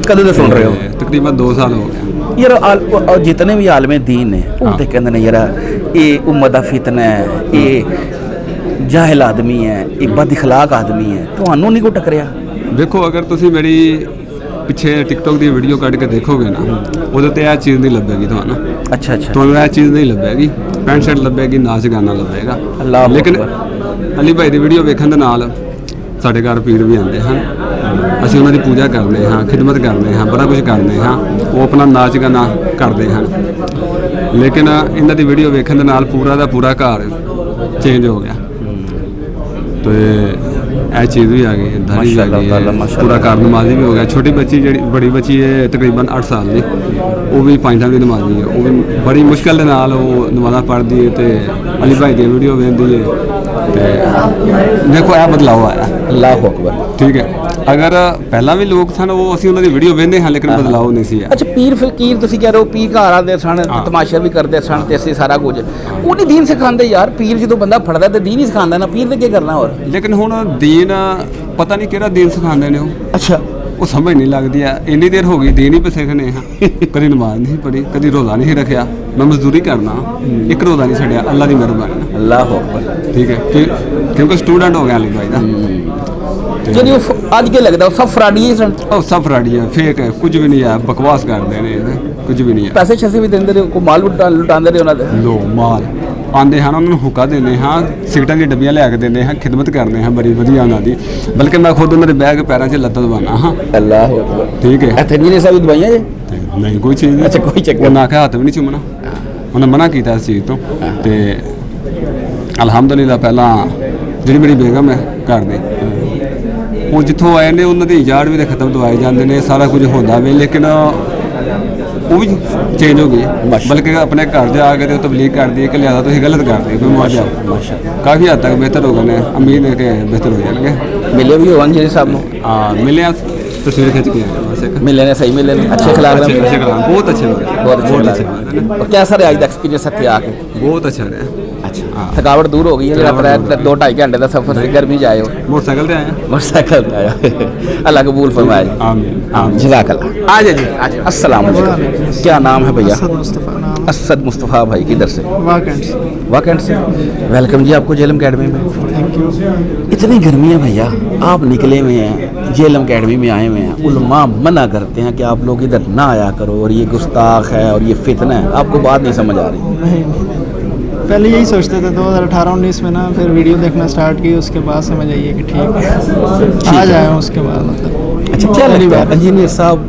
[SPEAKER 8] कदों दे सुन रहे हो
[SPEAKER 7] ਤਕਰੀਬਨ 2 ਸਾਲ ਹੋ ਗਏ।
[SPEAKER 8] यार जितने भी आलमे दीन ने वो तो कहते हैं यार ये उम्मत दा फितना है, ये जाहिल आदमी है, एक बद इखलाक आदमी है, ਤੁਹਾਨੂੰ नहीं को टकरिया?
[SPEAKER 7] ਦੇਖੋ ਅਗਰ ਤੁਸੀਂ ਮੇਰੀ ਪਿੱਛੇ ਟਿਕਟੋਕ ਦੀ ਵੀਡੀਓ ਕੱਢ ਕੇ ਦੇਖੋਗੇ ਨਾ, ਉਹਦੇ ਤੇ ਇਹ ਚੀਜ਼ ਨਹੀਂ ਲੱਭੇਗੀ ਤੁਹਾਨੂੰ।
[SPEAKER 8] अच्छा अच्छा।
[SPEAKER 7] ਤੁਹਾਨੂੰ ਇਹ ਚੀਜ਼ ਨਹੀਂ ਲੱਭੇਗੀ, ਪੈਂਟ ਸ਼ਰਟ ਲੱਭੇਗੀ, ਨਾਚ ਗਾਣਾ ਲੱਭੇਗਾ।
[SPEAKER 8] ਅੱਲਾਹੁ
[SPEAKER 7] ਲੇਕਿਨ
[SPEAKER 8] ਅਕਬਰ।
[SPEAKER 7] ਅਲੀ ਭਾਈ ਦੀ ਵੀਡੀਓ ਵੇਖਣ ਦੇ ਨਾਲ ਸਾਡੇ ਘਰ ਪੀਰ ਵੀ ਆਉਂਦੇ ਹਨ, ਅਸੀਂ ਉਹਨਾਂ ਦੀ ਪੂਜਾ ਕਰਦੇ ਹਾਂ, ਖਿਦਮਤ ਕਰਦੇ ਹਾਂ, ਬੜਾ ਕੁਝ ਕਰਦੇ ਹਾਂ, ਉਹ ਆਪਣਾ ਨਾਚ ਗਾਣਾ ਕਰਦੇ ਹਨ। ਲੇਕਿਨ ਇਹਨਾਂ ਦੀ ਵੀਡੀਓ ਵੇਖਣ ਦੇ ਨਾਲ ਪੂਰਾ ਦਾ ਪੂਰਾ ਘਰ ਚੇਂਜ ਹੋ ਗਿਆ। ਤੇ ਇਹ ਚੀਜ਼ ਵੀ ਆ ਗਈ, ਦਾੜੀ ਵੀ ਆ ਗਈ, ਪੂਰਾ ਘਰ ਨਮਾਜ਼ੀ ਵੀ ਹੋ ਗਿਆ। ਛੋਟੀ ਬੱਚੀ ਜਿਹੜੀ ਬੜੀ ਬੱਚੀ ਹੈ ਤਕਰੀਬਨ 8 ਸਾਲ ਦੀ, ਉਹ ਵੀ 5 ਟਾਈਮ ਦੀ ਨਮਾਜ਼ੀ ਹੈ, ਉਹ ਵੀ ਬੜੀ ਮੁਸ਼ਕਲ ਦੇ ਨਾਲ ਉਹ ਨਮਾਜ਼ਾਂ ਪੜ੍ਹਦੀ ਹੈ ਤੇ ਅਲੀ ਭਾਈ ਦੀ ਵੀਡੀਓ ਵੇਖਦੀ ਹੈ। ਤੇ ਦੇਖੋ ਇਹ ਬਦਲਾਅ ਆਇਆ।
[SPEAKER 8] अल्लाह अकबर।
[SPEAKER 7] ਠੀਕ ਹੈ, ਅਗਰ ਪਹਿਲਾਂ ਵੀ ਲੋਕ ਸਨ ਉਹ ਅਸੀਂ ਉਹਨਾਂ ਦੀ ਵੀਡੀਓ ਵੇਖਦੇ ਹਾਂ, ਲੇਕਿਨ ਬਦਲਾਅ ਨਹੀਂ ਸੀ ਆਇਆ।
[SPEAKER 8] ਅੱਛਾ ਪੀਰ ਫਕੀਰ ਤੁਸੀਂ ਕਹਿ ਰਹੇ ਹੋ ਪੀਰ ਘਰ ਆਉਂਦੇ ਸਨ, ਤਮਾਸ਼ਾ ਵੀ ਕਰਦੇ ਸਨ ਤੇ ਅਸੀਂ ਸਾਰਾ ਕੁਝ ਉਹ ਨਹੀਂ ਦੀਨ ਸਿਖਾਉਂਦੇ ਯਾਰ। ਪੀਰ ਜਦੋਂ ਬੰਦਾ ਫੜਦਾ ਤੇ ਦੀਨ ਹੀ ਸਿਖਾਉਂਦਾ ਨਾ, ਪੀਰ ਨੇ ਕੀ ਕਰਨਾ ਹੋਰ।
[SPEAKER 7] ਲੇਕਿਨ ਹੁਣ ਦੀਨ ਪਤਾ ਨਹੀਂ ਕਿਹੜਾ ਦੀਨ ਸਿਖਾਉਂਦੇ ਨੇ ਉਹ।
[SPEAKER 8] ਅੱਛਾ
[SPEAKER 7] ਉਹ ਸਮਝ ਨਹੀਂ ਲੱਗਦੀ ਆ। ਇੰਨੀ ਦੇਰ ਹੋ ਗਈ ਦੀਨ ਹੀ ਪੇ ਸਿੱਖਣੇ ਹਾਂ, ਕਦੀ ਨਮਾਜ਼ ਨਹੀਂ ਪੜ੍ਹੀ, ਕਦੀ ਰੋਜ਼ਾ ਨਹੀਂ ਰੱਖਿਆ। ਮੈਂ ਮਜ਼ਦੂਰੀ ਕਰਨਾ, ਇੱਕ ਰੋਜ਼ਾ ਨਹੀਂ ਛੱਡਿਆ, ਅੱਲਾ ਦੀ ਮਿਹਰਬਾਨੀ ਨਾਲ।
[SPEAKER 8] ਅੱਲਾਹ ਅਕਬਰ।
[SPEAKER 7] ਠੀਕ ਹੈ ਕਿਉਂਕਿ ਸਟੂਡੈਂਟ ਹੋ ਗਿਆ ਅਲੀ ਭਾਈ ਦਾ।
[SPEAKER 8] ਜਿਹੜੀ ਉਹ ਅੱਜ ਕੇ ਲੱਗਦਾ ਉਹ ਸਭ ਫਰਾਡੀ ਸਨ।
[SPEAKER 7] ਉਹ ਸਭ ਫਰਾਡੀ ਹੈ, ਫੇਕ ਹੈ, ਕੁਝ ਵੀ ਨਹੀਂ ਹੈ, ਬਕਵਾਸ ਕਰਦੇ ਨੇ, ਕੁਝ ਵੀ ਨਹੀਂ ਹੈ।
[SPEAKER 8] ਪੈਸੇ ਛਸੇ ਵੀ ਦਿੰਦੇ ਰਹੇ, ਕੋ ਮਾਲ ਲੁਟਾਉਂਦੇ ਰਹੇ ਉਹਨਾਂ ਦੇ।
[SPEAKER 7] ਲੋ ਮਾਲ ਆਉਂਦੇ ਹਨ, ਉਹਨਾਂ ਨੂੰ ਹੁੱਕਾ ਦਿੰਦੇ ਹਾਂ, ਸਿਗਰਟਾਂ ਦੀਆਂ ਡੱਬੀਆਂ ਲਿਆ ਕੇ ਦਿੰਦੇ ਹਾਂ, ਖਿਦਮਤ ਕਰਦੇ ਹਾਂ ਬੜੀ ਵਧੀਆ ਉਹਨਾਂ ਦੀ। ਬਲਕਿ ਮੈਂ ਖੁਦ ਉਹਨਾਂ ਦੇ ਬਹਿ ਕੇ ਪੈਰਾਂ 'ਚ ਲੱਤ ਦਬਾਉਣਾ ਹਾਂ।
[SPEAKER 8] ਅੱਲਾਹ ਅਕਬਰ।
[SPEAKER 7] ਠੀਕ ਹੈ,
[SPEAKER 8] ਇੱਥੇ ਨਹੀਂ ਸਭ ਦਵਾਈਆਂ ਜੇ?
[SPEAKER 7] ਨਹੀਂ ਕੋਈ ਚੀਜ਼ ਨਹੀਂ।
[SPEAKER 8] ਅੱਛਾ ਕੋਈ ਚੱਕਰ
[SPEAKER 7] ਉਹਨਾਂ ਆਖਿਆ ਹੱਥ ਵੀ ਨਹੀਂ ਚੁੰਮਣਾ, ਉਹਨੇ ਮਨਾ ਕੀਤਾ ਇਸ ਚੀਜ਼ ਤੋਂ। ਤੇ ਅਲਹਮਦੁਲਿਲਾ ਪਹਿਲਾਂ ਜਿਹੜੀ ਮੇਰੀ ਬੇਗਮ ਹੈ ਘਰ ਦੇ, ਉਹ ਜਿੱਥੋਂ ਆਏ ਨੇ ਉਹਨਾਂ ਦੀ ਇਜਾੜ ਵੀ ਤੇ ਖਤਮ ਦਵਾਏ ਜਾਂਦੇ ਨੇ, ਸਾਰਾ ਕੁਝ ਹੁੰਦਾ ਵੇ, ਲੇਕਿਨ ਉਹ ਵੀ ਚੇਂਜ ਹੋ ਗਈ। ਬਲਕਿ ਆਪਣੇ ਘਰ ਜਾ ਕੇ ਤੇ ਤਬਲੀਗ ਕਰਦੀ ਹੈ ਕਿ ਲਿਆਦਾ ਤੁਸੀਂ ਗਲਤ ਕਰਦੇ ਹੋ, ਮਾਸ਼ਾ ਕਾਫੀ ਹੱਦ ਤੱਕ ਬਿਹਤਰ ਹੋ ਗਏ ਨੇ। ਉਮੀਦ ਹੈ ਕਿ ਬਿਹਤਰ ਹੋ ਜਾਣਗੇ।
[SPEAKER 8] ਮਿਲੇ ਵੀ ਹੋਣ ਜਿਹੜੇ ਸਾਹਿਬ ਨੂੰ?
[SPEAKER 7] ਹਾਂ ਮਿਲੇ, ਤਸਵੀਰ ਖਿੱਚ ਕੇ ਬਸ ਇੱਕ
[SPEAKER 8] मिले ने सही मिले ने अच्छे खिला रहे
[SPEAKER 7] अच्छे खिला बहुत अच्छे लगे,
[SPEAKER 8] बहुत अच्छे और कैसा रहा आज का एक्सपीरियंस इत्थे आके?
[SPEAKER 7] बहुत अच्छा रहा।
[SPEAKER 8] अच्छा थकावट दूर हो गई है? जरा 2-2.5 घंटे का सफर से गर्मी च आए हो?
[SPEAKER 7] मोटरसाइकिल पे आए?
[SPEAKER 8] मोटरसाइकिल पे आया। अल्लाह कबूल फरमाए। आमीन। जज़ाकल्लाह। आ जाइए आ जाइए। अस्सलाम वालेकुम। क्या नाम है भैया? असद मुस्तफ़ा भाई। किधर से? वाकंड से। वेलकम जी आपको जेलम अकेडमी में।
[SPEAKER 10] Thank you.
[SPEAKER 8] इतनी गर्मी है भैया, आप निकले हुए हैं जेलम अकेडमी में आए हुए हैं, उलमा मना करते हैं कि आप लोग इधर ना आया करो और ये गुस्ताख है और ये फितना है, आपको बात नहीं समझ आ रही?
[SPEAKER 10] नहीं पहले यही सोचते थे 2018-19 में ना, फिर वीडियो देखना स्टार्ट की, उसके बाद समझ आइए कि ठीक है आ जाए उसके बाद मतलब।
[SPEAKER 8] अच्छा क्या लगता है इंजीनियर साहब,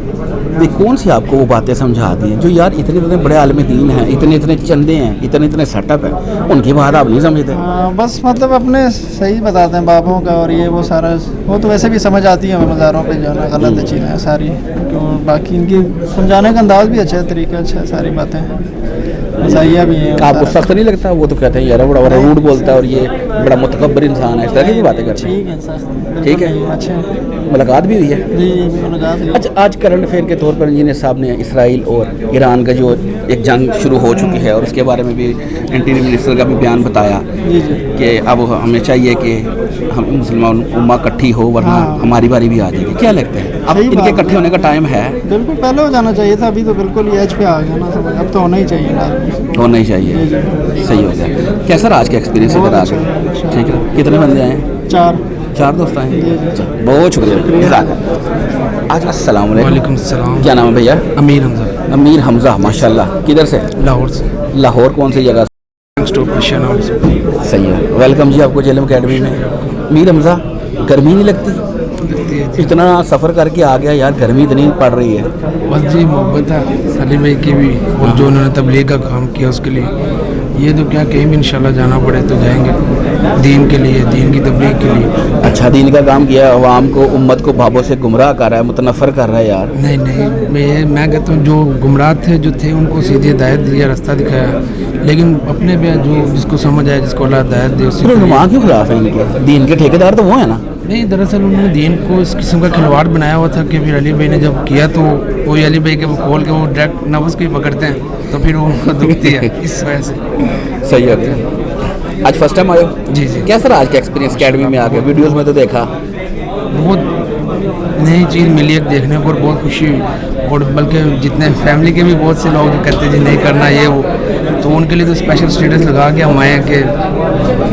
[SPEAKER 8] ये कौन सी आपको वो बातें समझा दी हैं जो यार इतने इतने बड़े आलम दीन हैं, इतने इतने चंदे हैं, इतने इतने सेटअप है, उनकी बात आप नहीं समझते?
[SPEAKER 10] बस मतलब अपने सही बताते हैं बाबों का और ये वो सारा, वो तो वैसे भी समझ आती है हमें मज़ारों पे जो है गलत चीज़ें हैं सारी, क्यों बाकी इनकी समझाने का अंदाज़ भी अच्छा है, तरीका अच्छा है, सारी बातें मज़ाहिया भी हैं।
[SPEAKER 8] आपको सख्त नहीं लगता? वो तो कहते हैं यार बड़ा बड़ा रूड बोलता है और ये बड़ा मुतकब्बर इंसान है, इस तरह की बातें करते हैं। ठीक है अच्छे मुलाकात भी हुई है
[SPEAKER 10] जी, मुलाकात हुई।
[SPEAKER 8] अच्छा आज करंट अफेयर के तौर पर इंजीनियर साहब ने इसराइल और ईरान का जो एक जंग शुरू हो चुकी है और उसके बारे में भी इंटीरियर मिनिस्टर का भी बयान बताया कि अब हमें चाहिए कि हम मुसलमान उम्मा इकट्ठी हो वरना हमारी बारी भी आ जाएगी। क्या लगता है अब इनके इकट्ठे होने का टाइम है?
[SPEAKER 10] बिल्कुल पहले हो जाना चाहिए था, अभी तो बिल्कुल ही एज पे आ गया ना समझ, अब तो होना ही चाहिए ना,
[SPEAKER 8] होना ही चाहिए। सही हो गया। कैसा रहा आज का एक्सपीरियंस इधर आकर? ठीक है कितने बंदे आए?
[SPEAKER 10] 4
[SPEAKER 8] दोस्त आए। बहुत शुक्रिया। आज अस्सलाम वालेकुम। क्या नाम है भैया?
[SPEAKER 5] अमीर हमजा।
[SPEAKER 8] अमीर हमजा माशाल्लाह। किधर से?
[SPEAKER 5] लाहौर से।
[SPEAKER 8] लाहौर कौन सी जगह? सही है। वेलकम जी आपको जेलम अकेडमी में। अमीर हमजा गर्मी नहीं लगती? इतना सफ़र करके आ गया यार, गर्मी इतनी पड़ रही है।
[SPEAKER 5] बस जी मोहब्बत है अली भाई की भी और जो उन्होंने तबलीग का काम किया उसके लिए, ये तो क्या कहीं भी इंशाल्लाह जाना पड़े तो जाएंगे दीन के लिए, दीन की तबलीग के लिए।
[SPEAKER 8] अच्छा दीन का काम किया, अवाम को उम्मत को बाबों से गुमराह कर रहा है, मुतनफ़र कर रहा है यार।
[SPEAKER 5] नहीं मैं कहता हूँ जो गुमराह थे जो थे उनको सीधी हिदायत दिया, रास्ता दिखाया, लेकिन अपने पे जो जिसको समझ आया, जिसको अल्लाह हिदायत दे उससे
[SPEAKER 8] वहाँ क्यों खिलाफ है इनके? दीन के ठेकेदार तो वो है ना?
[SPEAKER 5] नहीं दरअसल उन्होंने दीन को इस किस्म का खिलवाड़ बनाया हुआ था कि फिर अली भाई ने जब किया तो वही अली भाई के वो खोल के वो डायरेक्ट नफ्स को ही पकड़ते हैं तो फिर वो दुखती है इस वजह से।
[SPEAKER 8] सही है। आज फर्स्ट टाइम आए हो?
[SPEAKER 5] जी जी।
[SPEAKER 8] कैसा रहा आज का एक्सपीरियंस अकेडमी में आके? वीडियोस में तो देखा।
[SPEAKER 5] बहुत नई चीज़ मिली है देखने को और बहुत खुशी हुई, और बल्कि जितने फैमिली के भी बहुत से लोग जो कहते जी नहीं करना ये वो, तो उनके लिए तो स्पेशल स्टेटस लगा के हम आए कि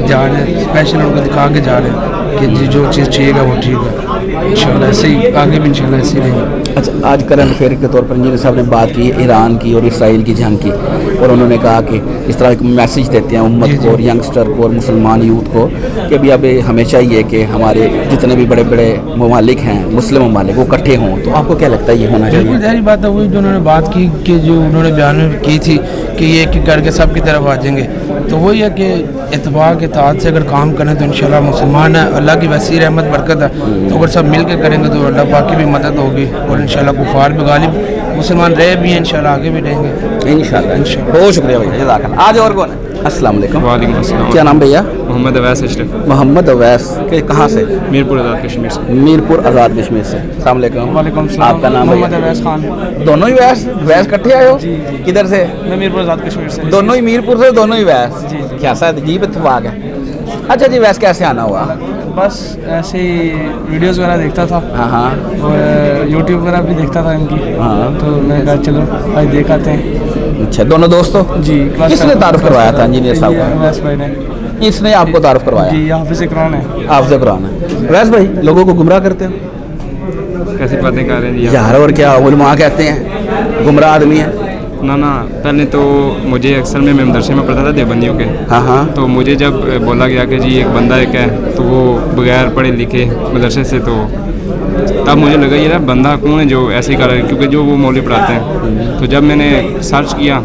[SPEAKER 5] जा रहे हैं, स्पेशल उनको दिखा के जा रहे हैं कि जी जो चीज़ चाहिएगा वो ठीक है। इंशाल्लाह ऐसे ही आगे भी इंशाल्लाह ऐसे ही रहेंगे।
[SPEAKER 8] अच्छा, आज करंट अफेयर के तौर पर इंजीनियर साहब ने बात की ईरान की और इसराइल की जंग की, और उन्होंने कहा कि इस तरह एक मैसेज देते हैं उम्मत को और यंगस्टर को और मुसलमान यूथ को कि अभी अब हमें चाहिए कि हमारे जितने भी बड़े बड़े ममालिक हैं, मुस्लिम ममालिक, वो इकट्ठे हों। तो आपको क्या लगता है ये होना चाहिए?
[SPEAKER 5] बिल्कुल सारी बात है, वही जो उन्होंने बात की कि जो उन्होंने बयान में की थी कि ये एक करके सब की तरफ आ जाएंगे, तो वही है कि इत्तेफाक के तहत से अगर काम करें तो इंशाल्लाह मुसलमान है, अल्लाह की वैसी रहमत बरकत है, तो अगर सब मिल के करेंगे तो अल्लाह पाक की भी मदद होगी और इंशाल्लाह कुफार भी गालिब, मुसलमान रहे भी हैं, इंशाल्लाह आगे भी रहेंगे
[SPEAKER 8] इंशाल्लाह। बहुत शुक्रिया भैया, जज़ाकल्लाह। आज और कौन है? अस्सलाम वालेकुम।
[SPEAKER 9] वालेकुम अस्सलाम।
[SPEAKER 8] क्या नाम भैया?
[SPEAKER 9] मोहम्मद अवैस अशरफ।
[SPEAKER 8] मोहम्मद अवैस के कहाँ से?
[SPEAKER 9] मीरपुर आज़ाद कश्मीर से।
[SPEAKER 8] मीरपुर आज़ाद कश्मीर से। अस्सलाम वालेकुम।
[SPEAKER 10] वालेकुम
[SPEAKER 8] आपका नाम?
[SPEAKER 10] मोहम्मद अवैस खान।
[SPEAKER 8] दोनों ही वैस इकट्ठे आए हो? किधर से?
[SPEAKER 10] मैं मीरपुर आज़ाद कश्मीर से।
[SPEAKER 8] दोनों ही मीरपुर से, दोनों ही वैस? क्या सा अजीब इत्तेफाक है। अच्छा जी, वैस कैसे आना हुआ?
[SPEAKER 10] बस ऐसे ही वीडियोस वगैरह देखता था।
[SPEAKER 8] हाँ हाँ।
[SPEAKER 10] और यूट्यूब वगैरह भी देखता था इनकी।
[SPEAKER 8] हाँ।
[SPEAKER 10] तो मैंने कहा चलो आज देख आते हैं।
[SPEAKER 8] अच्छा, दोनों दोस्तों?
[SPEAKER 10] जी।
[SPEAKER 8] किसने तारुफ करवाया था इंजीनियर साहब को?
[SPEAKER 10] वैस भाई ने।
[SPEAKER 8] इसने आपको तारुफ करवाया?
[SPEAKER 10] जी, हाफिज़ इकराम है।
[SPEAKER 8] हाफिज़ इकराम है। वैस भाई, लोगों को गुमराह करते हो?
[SPEAKER 9] कैसी बातें कर रहे हैं जी
[SPEAKER 8] यार, और क्या उलमा कहते हैं गुमराह आदमी है?
[SPEAKER 9] ना ना, पहले तो मुझे अक्सर मैं मदरसे में पढ़ता था देवबंदियों के।
[SPEAKER 8] हाँ हाँ।
[SPEAKER 9] तो मुझे जब बोला गया कि जी एक बंदा एक है, तो वो बगैर पढ़े लिखे मदरसे से, तो तब मुझे लगा ये ना बंदा कौन है जो ऐसे ही कर रहा है, क्योंकि जो वो मौलवी पढ़ाते हैं। तो जब मैंने सर्च किया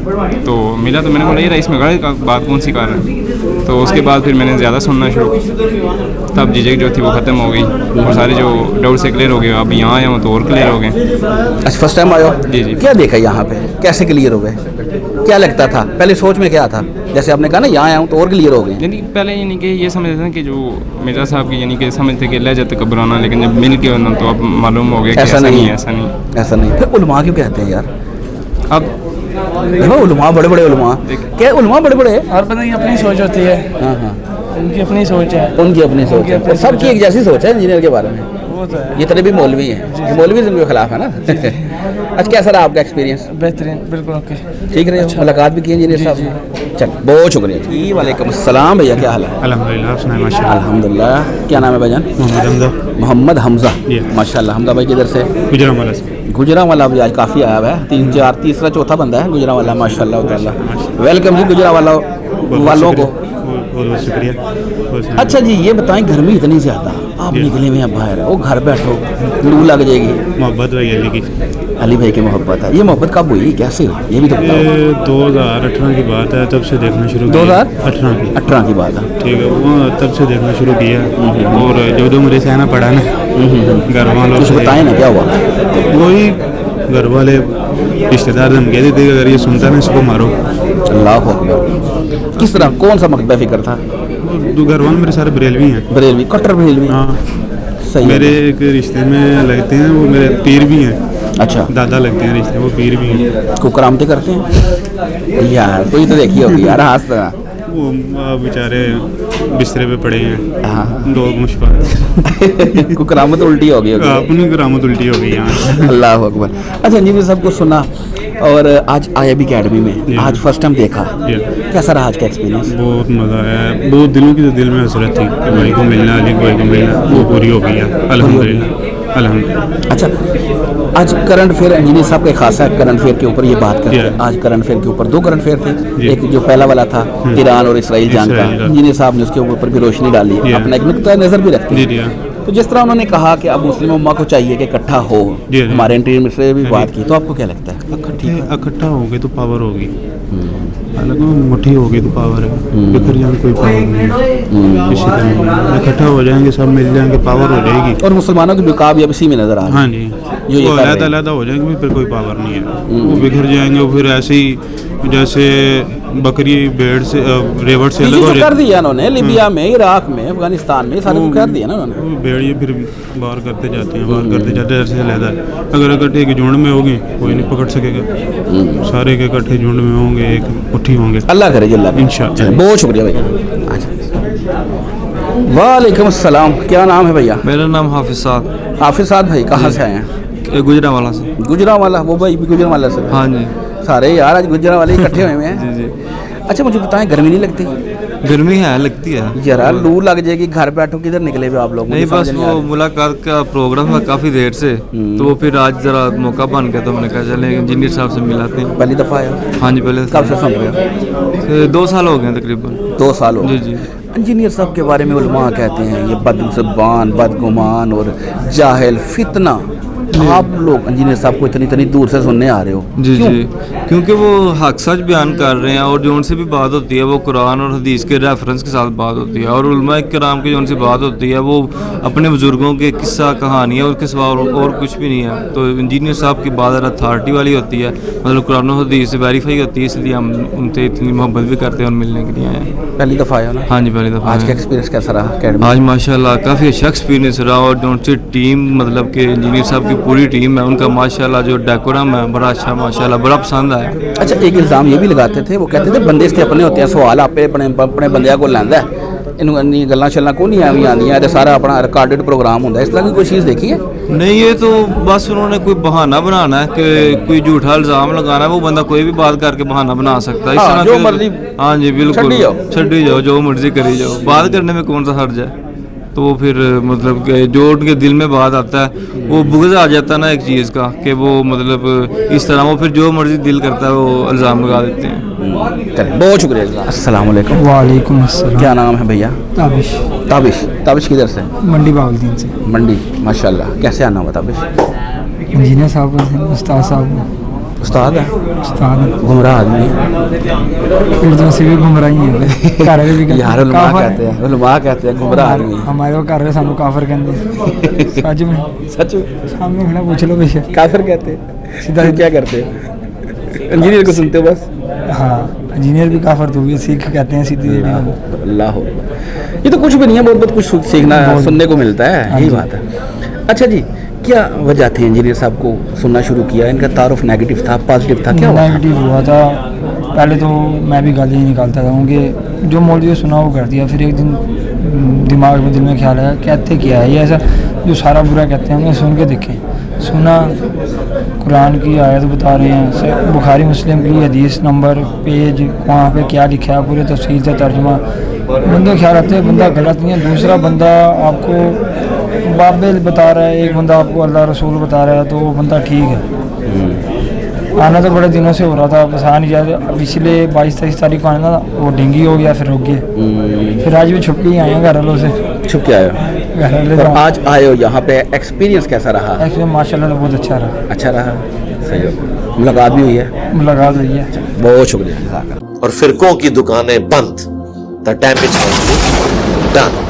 [SPEAKER 9] तो मिला, तो मैंने बोला ये इसमें गलत का बात कौन सी कर रहा है। तो उसके बाद फिर मैंने ज़्यादा सुनना शुरू किया, तब झिझक जो थी वो ख़त्म हो गई और सारे जो डाउट से क्लियर हो गए। अब यहाँ आया हूँ तो और क्लियर हो गए।
[SPEAKER 8] अच्छा, फर्स्ट टाइम आए हो?
[SPEAKER 9] जी जी।
[SPEAKER 8] क्या देखा यहाँ पे, कैसे क्लियर हो गए? क्या लगता था पहले, सोच में क्या था? जैसे आपने कहा ना यहाँ आया हूँ तो और क्लियर हो गए।
[SPEAKER 9] यानी पहले यानी कि ये समझते थे कि जो मिर्ज़ा साहब की यानी कि समझते कि लहजत कब्राना, लेकिन जब मिल के ना तो अब मालूम हो गया कि
[SPEAKER 8] ऐसा नहीं है।
[SPEAKER 9] ऐसा नहीं,
[SPEAKER 8] ऐसा नहीं। फिर उलमा क्यों कहते हैं यार?
[SPEAKER 9] अब
[SPEAKER 8] उलमा बड़े बड़े उलमा, क्या उलमा बड़े बड़े?
[SPEAKER 10] हर बंदे की अपनी सोच होती है।
[SPEAKER 8] हाँ हाँ,
[SPEAKER 10] उनकी अपनी सोच है।
[SPEAKER 8] उनकी अपनी सोच है, और सबकी एक जैसी सोच है इंजीनियर के बारे में।
[SPEAKER 10] वो तो है।
[SPEAKER 8] जितने भी मौलवी हैं, मौलवी के खिलाफ है ना। अच्छा, कैसा रहा आपका एक्सपीरियंस?
[SPEAKER 10] बेहतरीन, बिल्कुल ओके।
[SPEAKER 8] ठीक रहे हो? मुलाकात भी की इंजीनियर साहब? चल, बहुत शुक्रिया जी। वालेकुम अस्सलाम भैया, क्या हाल है?
[SPEAKER 6] अल्हम्दुलिल्लाह, आप सुनाए? माशाल्लाह।
[SPEAKER 8] अल्हम्दुलिल्लाह। क्या नाम है भाईजान?
[SPEAKER 6] मोहम्मद हमजा।
[SPEAKER 8] मोहम्मद हमजा।
[SPEAKER 6] जी।
[SPEAKER 8] माशाल्लाह। हमजा भाई किधर से?
[SPEAKER 6] गुजरांवाला से।
[SPEAKER 8] गुजरांवाला भी आज काफ़ी आया हुआ है, 3 4 तीसरा चौथा बंदा है गुजरांवाला, माशाल्लाह ताला। वेलकम जी गुजरांवाला वालों को।
[SPEAKER 6] बहुत शुक्रिया।
[SPEAKER 8] अच्छा जी, ये बताएं, गर्मी इतनी ज़्यादा, आप निकले हुए हैं बाहर, वो घर बैठो, लू लग जाएगी।
[SPEAKER 6] मोहब्बत भाई अली की,
[SPEAKER 8] अली भाई की मोहब्बत है। ये मोहब्बत कब हुई, कैसे हुई, ये भी तो बताओ।
[SPEAKER 6] 2018 की बात है, तब से देखना शुरू किया।
[SPEAKER 8] 2018 की बात है?
[SPEAKER 6] ठीक है, वो तब से देखना शुरू किया, और जो मुझे सहना पड़ा ना घर वालों
[SPEAKER 8] कुछ
[SPEAKER 6] से,
[SPEAKER 8] बताएं ना क्या हुआ?
[SPEAKER 6] वही घर वाले रिश्तेदार हम कहते थे अगर ये सुनता ना इसको मारो।
[SPEAKER 8] अल्लाह अकबर। किस तरह, कौन सा मकतबा फिक्र था?
[SPEAKER 6] दो घर वाले मेरे सारे बरेलवी हैं।
[SPEAKER 8] बरेलवी, कट्टर बरेलवी?
[SPEAKER 6] हाँ,
[SPEAKER 8] सही।
[SPEAKER 6] मेरे एक रिश्ते में लगते हैं, वो मेरे पीर भी हैं।
[SPEAKER 8] अच्छा,
[SPEAKER 6] दादा लगते हैं रिश्ते, वो पीर भी हैं।
[SPEAKER 8] को करामती करते हैं यार? कोई तो देखी होगी यार, हंसता।
[SPEAKER 6] वो बेचारे बिस्तरे पे पड़े हैं।
[SPEAKER 8] हाँ।
[SPEAKER 6] दो मुश्किल
[SPEAKER 8] को करामत उल्टी हो गई होगी।
[SPEAKER 6] अपनी करामत उल्टी हो गई यहाँ।
[SPEAKER 8] अल्लाह अकबर। अच्छा, इंजीनियर साहब को सुना और आज आया भी अकेडमी में, आज फर्स्ट टाइम देखा, कैसा रहा आज का एक्सपीरियंस?
[SPEAKER 6] बहुत मज़ा आया। बहुत दिनों की तो दिल में हसरत थी कि भाई को मिलना, अली भाई को मिलना, वो पूरी हो गई है अल्हम्दुलिल्लाह, अल्हम्दुलिल्लाह।
[SPEAKER 8] अच्छा, आज करंट अफेयर इंजीनियर साहब का खासा है, करंट अफेयर के ऊपर ये बात करते हैं। आज करंट अफेयर के ऊपर 2 करंट अफेयर थे, एक जो पहला वाला था ईरान और इसराइल जंग का, इंजीनियर साहब ने उसके ऊपर भी रोशनी डाली, अपना एक नुक्ता नज़र भी रखते हैं। तो जिस तरह उन्होंने कहा कि अब मुस्लिम उम्मा को चाहिए कि इकट्ठा हो, हमारे इंटरव्यू से भी बात की, तो आपको क्या लगता है?
[SPEAKER 6] इकट्ठा हो गए तो पावर होगी, हालांकि मुट्ठी हो गई तो पावर है, बिखर जाएंगे कोई पावर नहीं है। इसी तरह इकट्ठा हो जाएंगे, सब मिल जाएंगे, पावर हो जाएगी।
[SPEAKER 8] और मुसलमानों की बेकाब अब इसी में नजर आ रही है।
[SPEAKER 6] हाँ जी, जो अलग-अलग हो जाएंगे फिर कोई पावर नहीं है, वो बिखर जाएंगे, फिर ऐसे ही
[SPEAKER 11] जैसे बकरी भेड़ से रेवट से अलग
[SPEAKER 8] तो
[SPEAKER 11] हो
[SPEAKER 8] कर
[SPEAKER 11] जाती
[SPEAKER 8] दिया उन्होंने, लिबिया में, इराक में, अफगानिस्तान में, सारे को कर दिया ना उन्होंने।
[SPEAKER 11] है, भेड़ ये फिर बाहर करते जाते हैं, बाहर करते जाते हैं, ऐसे अलहदा है। अगर इकट्ठे एक झुंड में होगी कोई नहीं पकड़ सकेगा, सारे के इकट्ठे झुंड में होंगे, एक मुट्ठी होंगे।
[SPEAKER 8] अल्लाह करे जी, अल्लाह
[SPEAKER 11] इंशाअल्लाह।
[SPEAKER 8] बहुत शुक्रिया भैया। वालेकुम अस्सलाम, क्या नाम है भैया?
[SPEAKER 3] मेरा नाम हाफिज साहब,
[SPEAKER 8] हाफिज साहब भाई कहाँ से आए हैं?
[SPEAKER 3] गुजरांवाला से।
[SPEAKER 8] गुजरांवाला, वो भाई भी गुजरांवाला से?
[SPEAKER 3] हाँ जी,
[SPEAKER 8] सारे यार आज गुजरांवाले इकट्ठे हुए हैं।
[SPEAKER 3] जी जी।
[SPEAKER 8] अच्छा मुझे बताएं, गर्मी नहीं लगती?
[SPEAKER 3] गर्मी है, लगती है
[SPEAKER 8] यार लू लग जाएगी, घर बैठो, किधर निकले हुए आप लोग?
[SPEAKER 3] नहीं, बस वो मुलाकात का प्रोग्राम है काफ़ी देर से, तो वो फिर आज ज़रा मौका बन गया तो मैंने कहा चले इंजीनियर साहब से मिलाते हैं।
[SPEAKER 8] पहली दफ़ा आया?
[SPEAKER 3] हाँ जी, पहले
[SPEAKER 8] कब से सुन रहे हो?
[SPEAKER 3] 2 साल हो गए तकरीबन।
[SPEAKER 8] 2 साल हो
[SPEAKER 3] जी जी।
[SPEAKER 8] इंजीनियर साहब के बारे में उलमा कहते हैं ये बदजुबान, बदगुमान और जाहिल, फितना। आप लोग इंजीनियर साहब को इतनी दूर से सुनने आ रहे हो?
[SPEAKER 3] जी
[SPEAKER 8] क्यों?
[SPEAKER 3] जी, क्योंकि वो हक सच बयान कर रहे हैं और जो उनसे भी बात होती है वो कुरान और हदीस के रेफरेंस के साथ बात होती है, और उलमा किराम की जो उनसे बात होती है वो अपने बुजुर्गों के किस्सा कहानियाँ, उसके सिवा और कुछ भी नहीं है। तो इंजीनियर साहब की बात अथॉरिटी वाली होती है, मतलब कुरान और हदीस से वेरीफाई होती है, इसलिए हम उनसे इतनी मोहब्बत भी करते हैं और मिलने के लिए आए हैं।
[SPEAKER 8] पहली दफ़ा आया ना?
[SPEAKER 3] हाँ जी, पहली दफ़ा।
[SPEAKER 8] आज का एक्सपीरियंस कैसा रहा अकेडमी?
[SPEAKER 3] आज माशाल्लाह काफ़ी अच्छा एक्सपीरियंस रहा, और जो उनसे टीम, मतलब कि इंजीनियर साहब की पूरी टीम है, उनका माशाल्लाह जो डेकोरम है बड़ा अच्छा, माशाल्लाह बड़ा पसंद आया।
[SPEAKER 8] अच्छा एक इल्ज़ाम ये भी लगाते थे, वो कहते थे बंदे इसके अपने होते हैं, सवाल आपे अपने बंदे को लैंदा है, इन्होंने गल्लां शल्लां को नहीं आवी आंदियां, ये सारा अपना रिकॉर्डेड प्रोग्राम होता है। इस तरह की कोई चीज़ देखी है?
[SPEAKER 3] नहीं, ये तो बस उन्होंने कोई बहाना बनाना है कि कोई झूठा इल्ज़ाम लगाना है, वो बंदा कोई भी बात करके बहाना बना सकता है। इस तरह
[SPEAKER 8] जो मर्जी।
[SPEAKER 3] हाँ जी बिल्कुल, छड़ी जाओ, जो मर्जी करी जाओ, बात करने में कौन सा हर्ज है। तो वो फिर मतलब कि जो उनके दिल में बात आता है वो बुग़्ज़ आ जाता है ना एक चीज़ का, कि वो मतलब इस तरह वो फिर जो मर्जी दिल करता है वो इल्ज़ाम लगा देते हैं।
[SPEAKER 8] बहुत शुक्रिया। अस्सलाम वालेकुम।
[SPEAKER 10] वालेकुम अस्सलाम।
[SPEAKER 8] क्या नाम है भैया?
[SPEAKER 10] ताबिश।
[SPEAKER 8] ताबिश, ताबिश किधर से?
[SPEAKER 10] मंडी बावलदीन से।
[SPEAKER 8] मंडी, माशाल्लाह। कैसे आना हुआ ताबिश?
[SPEAKER 10] इंजीनियर साहब, उस्ताद साहब।
[SPEAKER 8] उस्ताद है?
[SPEAKER 10] उस्ताद
[SPEAKER 8] गुमराह आदमी है।
[SPEAKER 10] उर्दू से भी गुमराही है घर भी
[SPEAKER 8] यार उलमा कहते हैं, उलमा कहते हैं गुमराह आदमी।
[SPEAKER 10] हमारे को घर में सानू काफिर कहते सच में,
[SPEAKER 8] सच में
[SPEAKER 10] सामने खड़ा पूछ लो बेशक।
[SPEAKER 8] काफिर कहते हैं? सीधा क्या करते हैं? इंजीनियर को सुनते हो बस?
[SPEAKER 10] हाँ, इंजीनियर भी काफिर तो भी सीख कहते हैं सीधी।
[SPEAKER 8] अल्लाह, ये तो कुछ भी नहीं है, बहुत कुछ सीखना सुनने को मिलता है, यही बात है। अच्छा जी, क्या वजह थी इंजीनियर साहब को सुनना शुरू किया? इनका तारुफ नेगेटिव था, पॉजिटिव था, क्या
[SPEAKER 10] नेगेटिव हुआ था? पहले तो मैं भी गाली ही निकालता था, क्योंकि जो मौलवी सुना वो कर दिया। फिर एक दिन दिमाग में, दिल में ख्याल आया, कहते क्या है ये ऐसा जो सारा बुरा कहते हैं, हमने सुन के देखें। सुना, कुरान की आयत बता रहे हैं, बुखारी मुस्लिम की हदीस नंबर, पेज, वहाँ पे क्या लिखा है, पूरे तफसील से तर्जुमा। बंदे ख्याल आते हैं बंदा गलत नहीं है, दूसरा बंदा आपको बाबिल बता रहा है, एक बंदा आपको अल्लाह रसूल बता रहा है, तो वो बंदा ठीक है। आना तो बड़े दिनों से हो रहा था, बस आ नहीं जाते। पिछले 22-23 तारीख को आना था, वो डेंगी हो गया, फिर रुक गए। फिर आज भी छुप के ही आए हैं घर वालों से।
[SPEAKER 8] छुप के आए हो?
[SPEAKER 10] घर वाले
[SPEAKER 8] और आज आए हो यहाँ पे, एक्सपीरियंस कैसा रहा?
[SPEAKER 10] एक्सपीरियंस माशाल्लाह तो बहुत अच्छा रहा।
[SPEAKER 8] अच्छा रहा, सही हो। मुलाकात भी हुई है?
[SPEAKER 10] मुलाकात हुई है।
[SPEAKER 8] बहुत शुक्रिया।
[SPEAKER 1] और फिरकों की दुकानें बंद, द डैमेज डन।